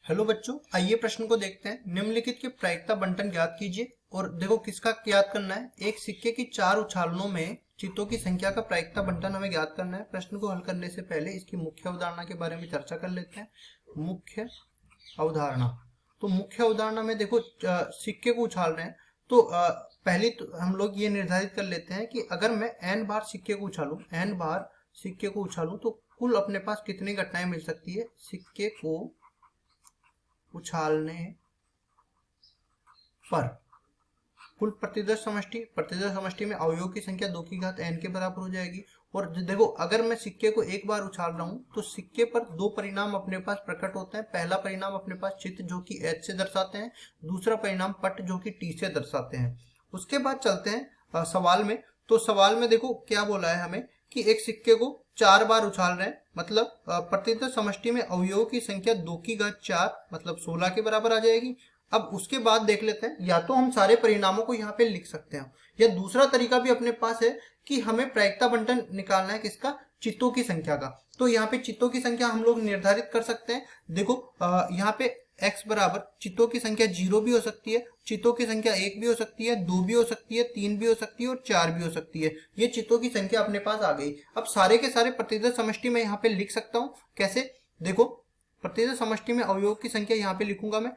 Hello बच्चों, आइए प्रश्न को देखते हैं। निम्नलिखित के प्रायिकता बंटन ज्ञात कीजिए। और देखो किसका ज्ञात करना है। एक सिक्के की 4 उछालनों में चित्तों की संख्या का प्रायिकता बंटन हमें ज्ञात करना है। प्रश्न को हल करने से पहले इसकी मुख्य अवधारणा के बारे में चर्चा कर लेते हैं। मुख्य अवधारणा। तो मुख्य अवधारणा में देखो सिक्के को उछाल रहे हैं तो पहले तो हम लोग ये निर्धारित कर लेते हैं कि अगर मैं n बार सिक्के को उछालूं तो कुल अपने पास कितनी घटनाएं मिल सकती है। सिक्के को उछालने पर कुल प्रतिदर्श समष्टि में अवयवों की संख्या 2 की घात n के बराबर हो जाएगी। और देखो अगर मैं सिक्के को एक बार उछाल रहा हूं तो सिक्के पर दो परिणाम अपने पास प्रकट होते हैं। पहला परिणाम अपने पास चित्त जो कि h से दर्शाते हैं, दूसरा परिणाम पट जो कि t से दर्शाते हैं। उसके बाद चलते हैं सवाल में। तो सवाल में देखो क्या बोला है हमें कि एक सिक्के को 4 बार उछाल रहे हैं, मतलब प्रतिदर्श समष्टि में अवयवों की संख्या 2 की घात 4 मतलब 16 के बराबर आ जाएगी। अब उसके बाद देख लेते हैं, या तो हम सारे परिणामों को यहाँ पे लिख सकते हैं या दूसरा तरीका भी अपने पास है कि हमें प्रायिकता बंटन निकालना है किसका, चित्तों की संख्या का। तो यहाँ पे चित्तों की संख्या हम लोग निर्धारित कर सकते हैं। देखो यहाँ पे x बराबर चित्तों की संख्या 0 भी हो सकती है, चित्तों की संख्या 1 भी हो सकती है, 2 भी हो सकती है, 3 भी हो सकती है और 4 भी हो सकती है। ये चित्तों की संख्या अपने पास आ गई। अब सारे के सारे प्रतिदर्श समष्टि में यहाँ पे लिख सकता हूँ। कैसे, देखो प्रतिदर्श समष्टि में अवयवों की संख्या यहाँ पे लिखूंगा मैं।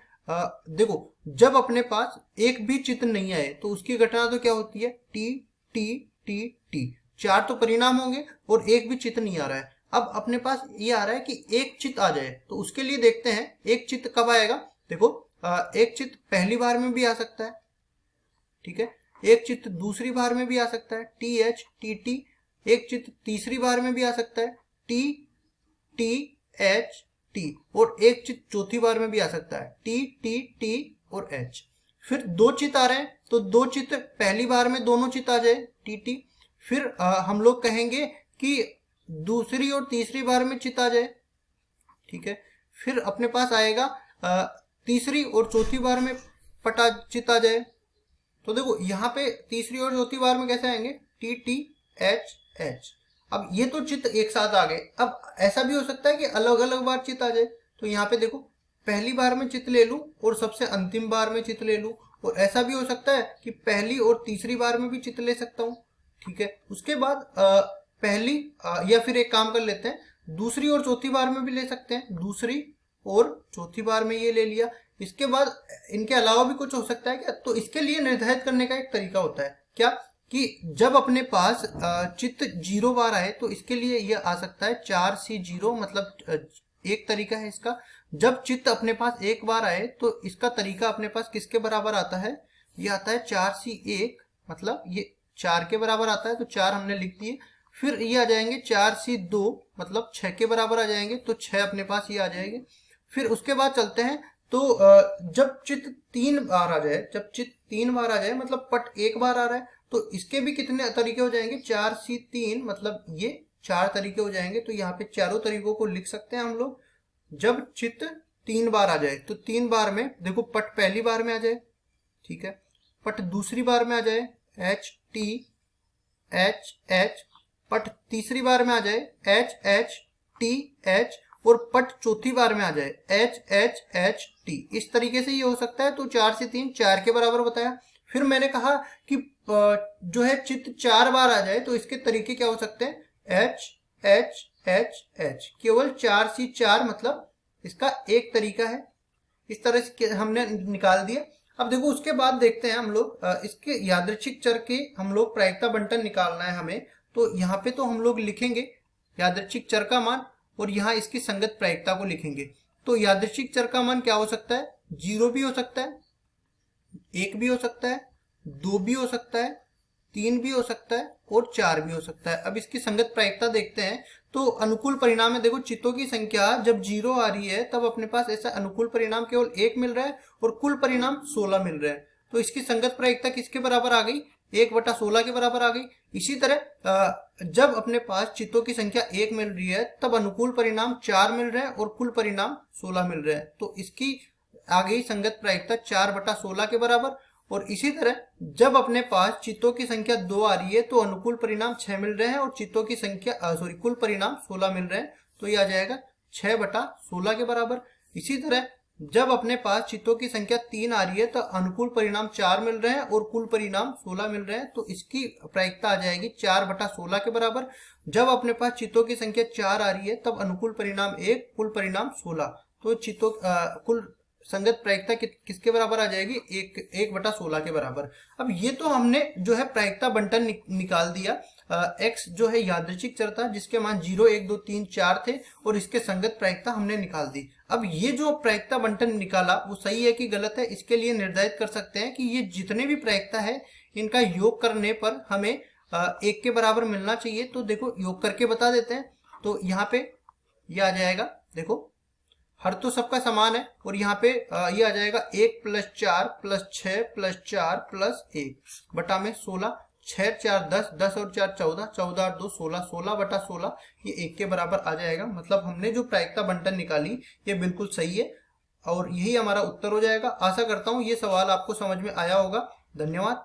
देखो जब अपने पास एक भी चित्त नहीं आए तो उसकी घटना तो क्या होती है, टी टी टी टी। 4 तो परिणाम होंगे और एक भी चित्त नहीं आ रहा है। अब अपने पास ये आ रहा है कि एक चित्त आ जाए, तो उसके लिए देखते हैं एक चित्त कब आएगा। देखो एक चित्त पहली बार में भी आ सकता है, ठीक है। एक चित्त दूसरी बार में भी आ सकता है, टी एच टी टी। एक चित्त तीसरी बार में भी आ सकता है, टी टी एच टी। और एक चित्त चौथी बार में भी आ सकता है, टी टी टी और एच। फिर 2 चित्त आ रहे हैं तो 2 चित्त पहली बार में दोनों चित्त आ जाए, टी टी। फिर हम लोग कहेंगे कि दूसरी और तीसरी बार में चित्त आ जाए, ठीक है। फिर अपने पास आएगा तीसरी और चौथी बार में पटा चित्त आ जाए। तो देखो यहाँ पे तीसरी और चौथी बार में कैसे आएंगे, टी टी एच एच। अब ये तो चित्त एक साथ आ गए। अब ऐसा भी हो सकता है कि अलग अलग बार चित्त आ जाए। तो यहाँ पे देखो पहली बार में चित्त ले लूं और सबसे अंतिम बार में चित्त ले लूं। और ऐसा भी हो सकता है कि पहली और तीसरी बार में भी चित्त ले सकता हूँ, ठीक है। उसके बाद पहली या फिर एक काम कर लेते हैं, दूसरी और चौथी बार में भी ले सकते हैं। दूसरी और चौथी बार में ये ले लिया। इसके बाद इनके अलावा भी कुछ हो सकता है क्या, तो इसके लिए निर्धारित करने का एक तरीका होता है क्या, कि जब अपने पास चित्त 0 बार आए तो इसके लिए यह आ सकता है 4C0। मतलब एक तरीका है इसका। जब चित्त अपने पास एक बार आए तो इसका तरीका अपने पास किसके बराबर आता है, ये आता है 4C1, मतलब ये 4 के बराबर आता है। तो 4 हमने लिख दिए। फिर ये आ जाएंगे 4C2, मतलब 6 के बराबर आ जाएंगे। तो 6 अपने पास ये आ जाएंगे। फिर उसके बाद चलते हैं तो जब चित्त 3 बार आ जाए, मतलब पट एक बार आ रहा है तो इसके भी कितने तरीके हो जाएंगे, 4C3, मतलब ये 4 तरीके हो जाएंगे। तो यहाँ पे चारों तरीकों को लिख सकते हैं हम लोग। जब चित्त 3 बार आ जाए तो 3 बार में देखो पट पहली बार में आ जाए, ठीक है। पट दूसरी बार में आ जाए, एच टी एच एच। पट तीसरी बार में आ जाए, एच एच टी एच। और पट चौथी बार में आ जाए, एच एच एच टी। इस तरीके से ये हो सकता है। तो 4C3 4 के बराबर बताया। फिर मैंने कहा कि जो है चित्त 4 बार आ जाए तो इसके तरीके क्या हो सकते हैं, एच एच एच एच। केवल 4C4, मतलब इसका एक तरीका है। इस तरह से हमने निकाल दिया। अब देखो उसके बाद देखते हैं हम लोग इसके यादृच्छिक चर के हम लोग प्रायिकता बंटन निकालना है हमें। तो यहाँ पे तो हम लोग लिखेंगे यादृच्छिक चर का मान और यहाँ इसकी संगत प्रायिकता को लिखेंगे। तो यादृच्छिक चर का मान क्या हो सकता है, 0 भी हो सकता है, 1 भी हो सकता है, 2 भी हो सकता है, 3 भी हो सकता है और 4 भी हो सकता है। अब इसकी संगत प्रायिकता देखते हैं। तो अनुकूल परिणाम है, देखो चित्तों की संख्या जब 0 आ रही है तब अपने पास ऐसा अनुकूल परिणाम केवल 1 मिल रहा है और कुल परिणाम 16 मिल रहा है। तो इसकी संगत प्रायिकता किसके बराबर आ गई, 1/16 के बराबर आ गई। इसी तरह जब अपने पास चित्तों की संख्या 1 मिल रही है तब अनुकूल परिणाम 4 मिल रहे हैं और कुल परिणाम 16 मिल रहे हैं। तो इसकी आ गई संगत प्रायिकता 4/16 के बराबर। और इसी तरह जब अपने पास चित्तों की संख्या 2 आ रही है तो अनुकूल परिणाम 6 मिल रहे हैं और चित्तों की संख्या कुल परिणाम 16 मिल रहे हैं। तो ये आ जाएगा 6/16 के बराबर। इसी तरह जब अपने पास चित्तों की संख्या 3 आ रही है तो अनुकूल परिणाम 4 मिल रहे हैं और कुल परिणाम 16 मिल रहे हैं, तो इसकी प्रायिकता आ जाएगी 4/16 के बराबर। जब अपने पास चित्तों की संख्या 4 आ रही है तब अनुकूल परिणाम 1, कुल परिणाम 16, तो चित्तों कुल संगत प्रायिकता किसके बराबर आ जाएगी? 1/16 के बराबर। अब ये तो हमने जो है प्रायिकता बंटन निकाल दिया। x जो है यादृच्छिक चर था जिसके मान 0, 1, 2, 3, 4 थे और इसके संगत प्रायिकता हमने निकाल दी। अब ये जो प्रायिकता बंटन निकाला वो सही है कि गलत है, इसके लिए निर्धारित कर सकते हैं कि ये जितने भी प्रायिकता है इनका योग करने पर हमें 1 के बराबर मिलना चाहिए। तो देखो योग करके बता देते हैं। तो यहाँ पे ये आ जाएगा, देखो हर तो सबका समान है और यहाँ पे ये आ जाएगा 1 + 4 + 6 + 4 + 1 बटा में 16, 6 × 4 10, 10 और 4 14, 14 और 2 16, 16/16 ये 1 के बराबर आ जाएगा। मतलब हमने जो प्रायिकता बंटन निकाली ये बिल्कुल सही है और यही हमारा उत्तर हो जाएगा। आशा करता हूँ ये सवाल आपको समझ में आया होगा। धन्यवाद।